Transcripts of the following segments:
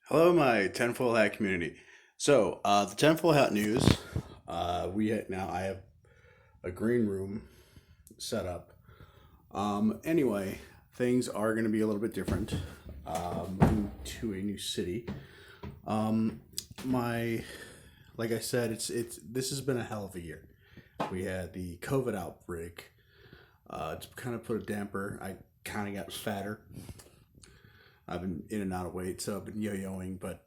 Hello, my Tenfold Hat community. The Tenfold Hat news. I have a green room set up. Anyway, things are going to be a little bit different. Moving to a new city. Um, my, like I said, it's this has been a hell of a year. We had the COVID outbreak. It's kind of put a damper. I kind of got fatter. I've been in and out of weight, so I've been yo-yoing, but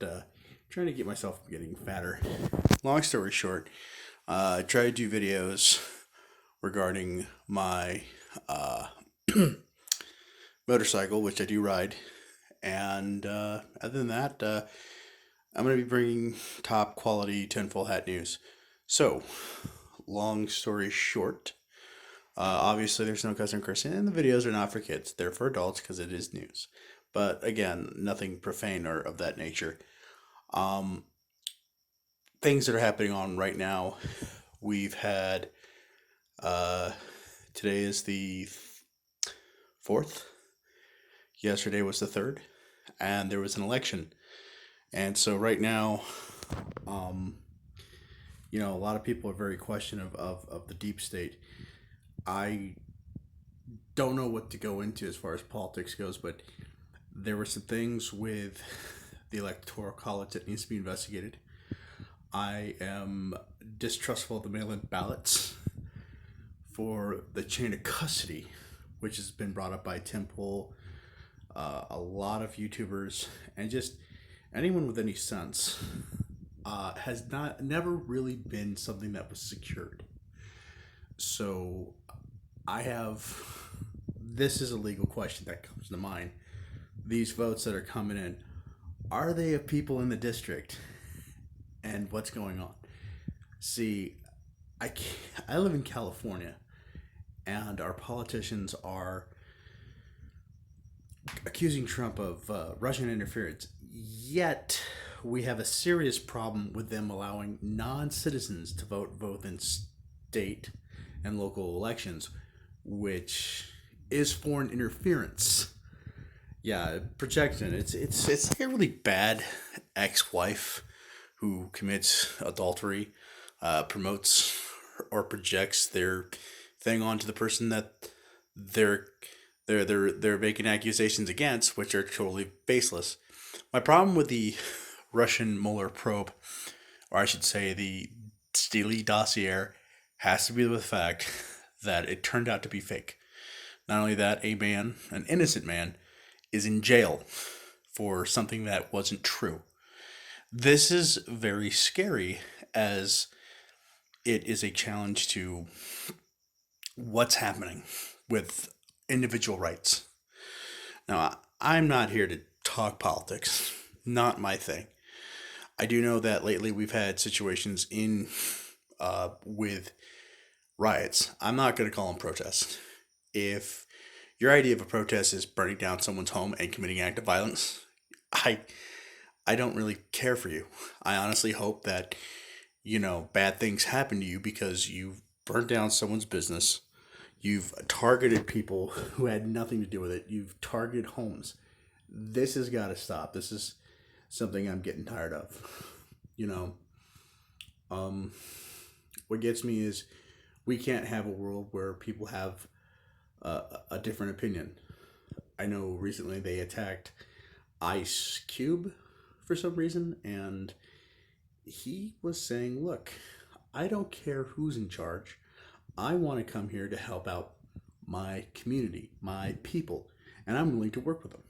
trying to get myself getting fatter. Long story short, I try to do videos regarding my uh, motorcycle, which I do ride, and other than that, I'm going to be bringing top quality tinfoil hat news. So, long story short, obviously there's no cussing or cursing, and the videos are not for kids; they're for adults because it is news. But again, nothing profane or of that nature. Um, Things that are happening on right now. We've had uh, today is the fourth. Yesterday was the third, and there was an election. And so right now, um, a lot of people are very questioning of the deep state. I don't know what to go into as far as politics goes, but there were some things with the electoral college that needs to be investigated. I am distrustful of the mail-in ballots for the chain of custody, which has been brought up by Temple, a lot of YouTubers, and just anyone with any sense. Has not never really been something that was secured. So I have this is a legal question that comes to mind. These votes that are coming in, are they of people in the district, and what's going on? See, I live in California, and our politicians are accusing Trump of Russian interference. Yet we have a serious problem with them allowing non-citizens to vote both in state and local elections, which is foreign interference. Yeah, projection. It's like a really bad ex-wife who commits adultery, promotes or projects their thing onto the person that they're they're making accusations against, which are totally baseless. My problem with the Russian Mueller probe, or I should say the Steely dossier, has to be the fact that it turned out to be fake. Not only that, an innocent man, is in jail for something that wasn't true. This is very scary as it is a challenge to what's happening with individual rights. Now, I'm not here to talk politics, not my thing. I do know that lately we've had situations in with riots. I'm not going to call them protests. If your idea of a protest is burning down someone's home and committing act of violence, I I don't really care for you. I honestly hope that bad things happen to you because you've burnt down someone's business. You've targeted people who had nothing to do with it. You've targeted homes. This has got to stop. This is something I'm getting tired of. You know, um, what gets me is we can't have a world where people have a different opinion. I know recently they attacked Ice Cube for some reason, and he was saying, "Look, I don't care who's in charge. I want to come here to help out my community, my people, and I'm willing to work with them."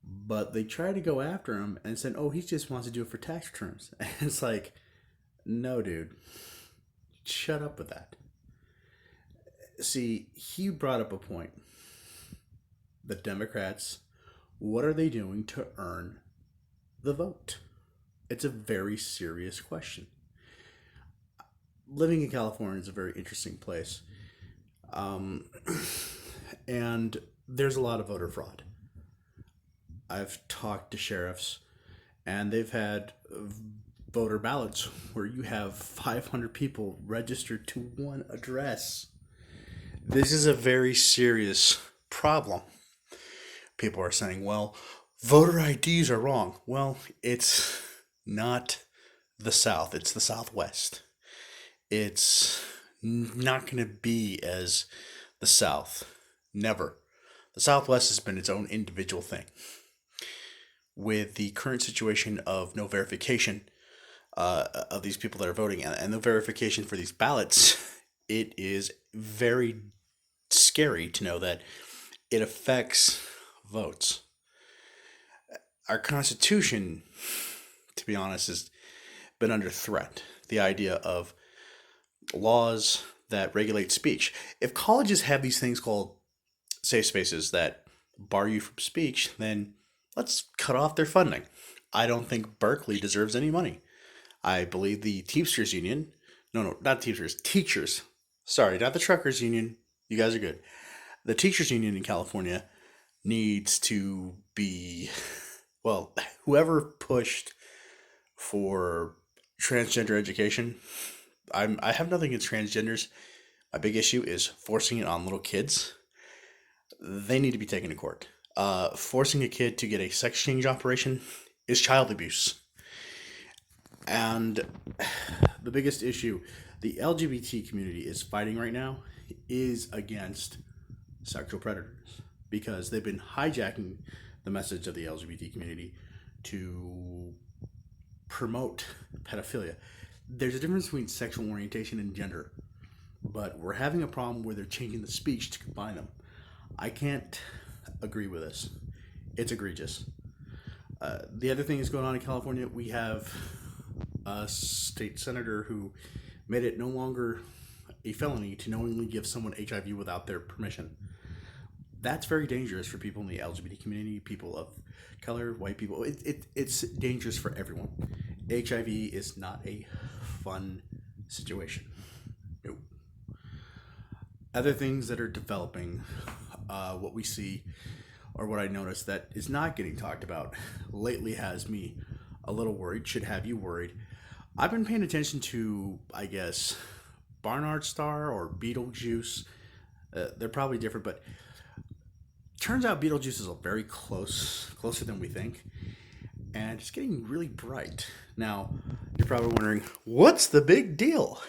But they tried to go after him and said, "Oh, he just wants to do it for tax returns." And it's like, no, dude, shut up with that. See, he brought up a point. The Democrats, what are they doing to earn the vote? It's a very serious question. Living in California is a very interesting place. Um, and there's a lot of voter fraud. I've talked to sheriffs, and they've had voter ballots where you have 500 people registered to one address. This is a very serious problem. People are saying, well, voter IDs are wrong. Well, it's not the South, it's the Southwest. It's not going to be as the South. Never. The Southwest has been its own individual thing. With the current situation of no verification of these people that are voting and no verification for these ballots, it is very scary to know that it affects votes. Our Constitution, to be honest, has been under threat. The idea of laws that regulate speech. If colleges have these things called safe spaces that bar you from speech, then let's cut off their funding. I don't think Berkeley deserves any money. I believe the Teamsters Union, no, not Teamsters, teachers. Sorry, not the Truckers Union. You guys are good. The Teachers Union in California needs to be, well, whoever pushed for transgender education, I have nothing against transgenders. My big issue is forcing it on little kids. They need to be taken to court. Forcing a kid to get a sex change operation is child abuse. And the biggest issue the LGBT community is fighting right now is against sexual predators, because they've been hijacking the message of the LGBT community to promote pedophilia. There's a difference between sexual orientation and gender, but we're having a problem where they're changing the speech to combine them. I can't agree with this. It's egregious. The other thing that's going on in California, we have a state senator who made it no longer a felony to knowingly give someone HIV without their permission. That's very dangerous for people in the LGBT community, people of color, white people. It's dangerous for everyone. HIV is not a fun situation. Nope. Other things that are developing, what we see, or what I noticed that is not getting talked about lately, has me a little worried, should have you worried. I've been paying attention to, I guess, Barnard Star or Beetlejuice. They're probably different, but turns out Beetlejuice is a very closer than we think, and it's getting really bright. Now, you're probably wondering, what's the big deal?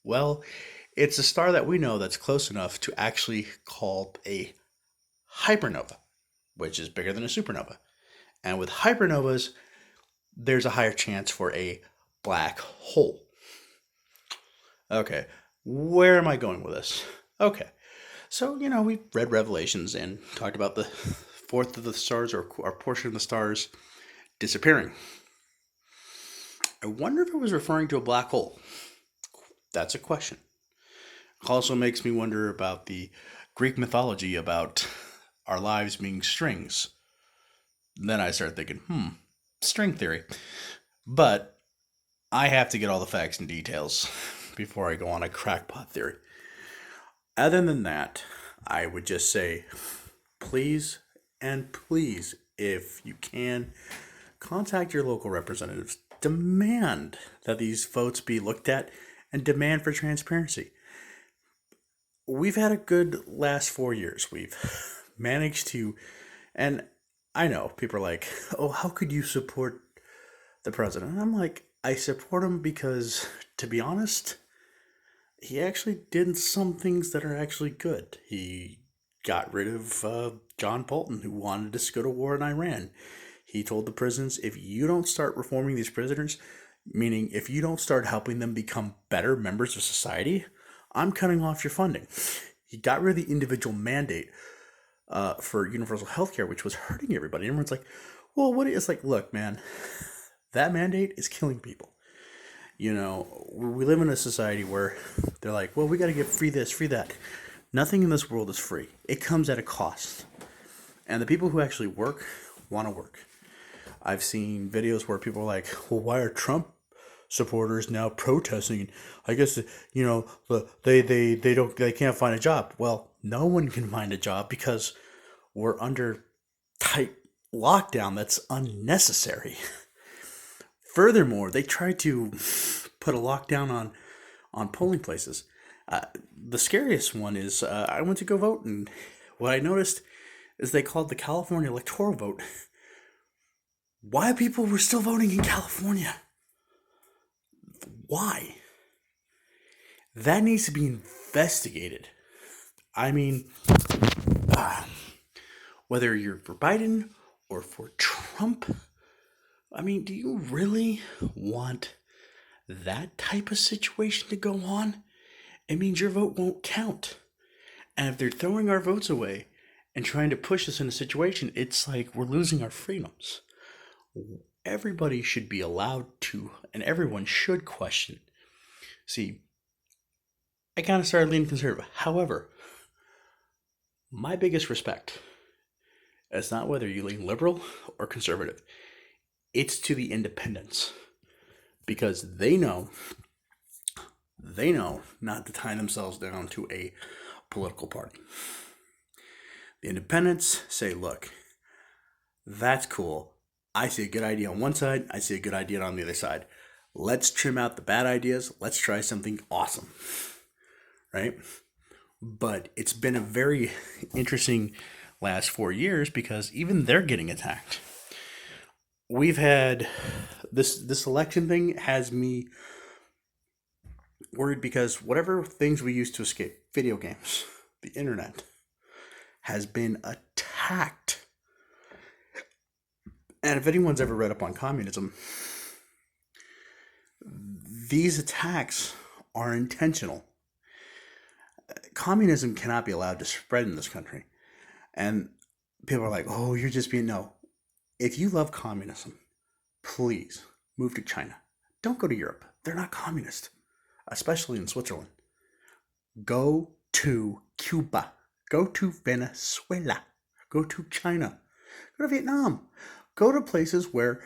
Well, it's a star that we know that's close enough to actually call a hypernova, which is bigger than a supernova. And with hypernovas, there's a higher chance for a black hole. Okay, where am I going with this? Okay, so, we've read Revelations and talked about the fourth of the stars, or a portion of the stars, disappearing. I wonder if it was referring to a black hole. That's a question. It also makes me wonder about the Greek mythology about our lives being strings. Then I start thinking, string theory. But I have to get all the facts and details before I go on a crackpot theory. Other than that, I would just say, please and please, if you can, contact your local representatives. Demand that these votes be looked at and demand for transparency. We've had a good last 4 years. We've managed to, and I know people are like, oh, how could you support the president? And I'm like, I support him because, to be honest, he actually did some things that are actually good. He got rid of John Bolton, who wanted us to go to war in Iran. He told the prisons, if you don't start reforming these prisoners, meaning if you don't start helping them become better members of society, I'm cutting off your funding. He got rid of the individual mandate for universal health care, which was hurting everybody. Everyone's like, well, what? It's like, look, man, that mandate is killing people. We live in a society where they're like, well, we got to get free this, free that. Nothing in this world is free. It comes at a cost. And the people who actually work want to work. I've seen videos where people are like, well, why are Trump supporters now protesting? I guess, they can't find a job. Well, no one can find a job because we're under tight lockdown that's unnecessary. Furthermore, they tried to put a lockdown on polling places. The scariest one is I went to go vote, and what I noticed is they called the California electoral vote Why people were still voting in California? Why? That needs to be investigated. I mean, whether you're for Biden or for Trump, I mean, do you really want that type of situation to go on? It means your vote won't count. And if they're throwing our votes away and trying to push us in a situation, it's like we're losing our freedoms. Everybody should be allowed to, and everyone should question. See, I kind of started leaning conservative. However, my biggest respect is not whether you lean liberal or conservative, it's to the independents. Because they know not to tie themselves down to a political party. The independents say, look, that's cool. I see a good idea on one side, I see a good idea on the other side. Let's trim out the bad ideas. Let's try something awesome. Right? But it's been a very interesting last 4 years because even they're getting attacked. We've had this election thing has me worried because whatever things we use to escape, video games, the internet, has been attacked. And if anyone's ever read up on communism, these attacks are intentional. Communism cannot be allowed to spread in this country. And people are like, oh, you're just being, no. If you love communism, please move to China. Don't go to Europe. They're not communist, especially in Switzerland. Go to Cuba. Go to Venezuela. Go to China. Go to Vietnam. Go to places where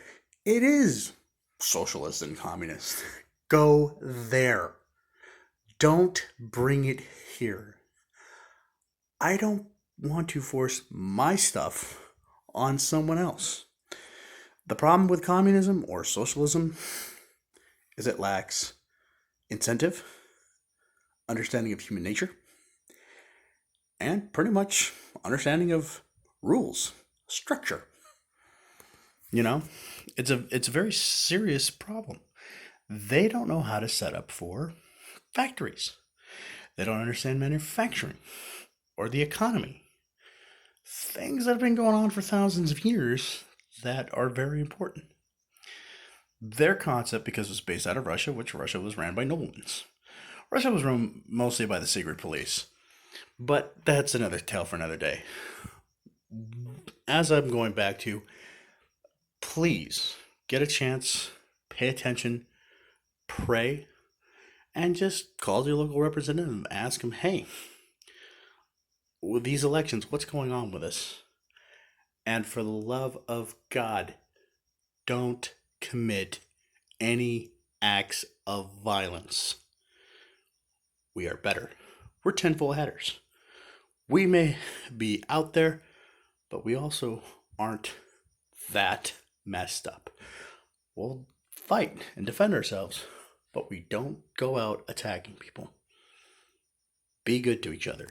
it is socialist and communist. Go there. Don't bring it here. I don't want to force my stuff on someone else. The problem with communism or socialism is it lacks incentive, understanding of human nature, and pretty much understanding of rules, structure. You know, it's a very serious problem. They don't know how to set up for factories. They don't understand manufacturing or the economy. Things that have been going on for thousands of years that are very important. Their concept, because it was based out of Russia, which Russia was ran by noblemen. Russia was run mostly by the secret police. But that's another tale for another day. As I'm going back to, please get a chance, pay attention, pray, and just call your local representative and ask them, hey, with these elections, what's going on with this? And for the love of God, don't commit any acts of violence. We are better. We're tenfold headers. We may be out there, but we also aren't that messed up. We'll fight and defend ourselves, but we don't go out attacking people. Be good to each other.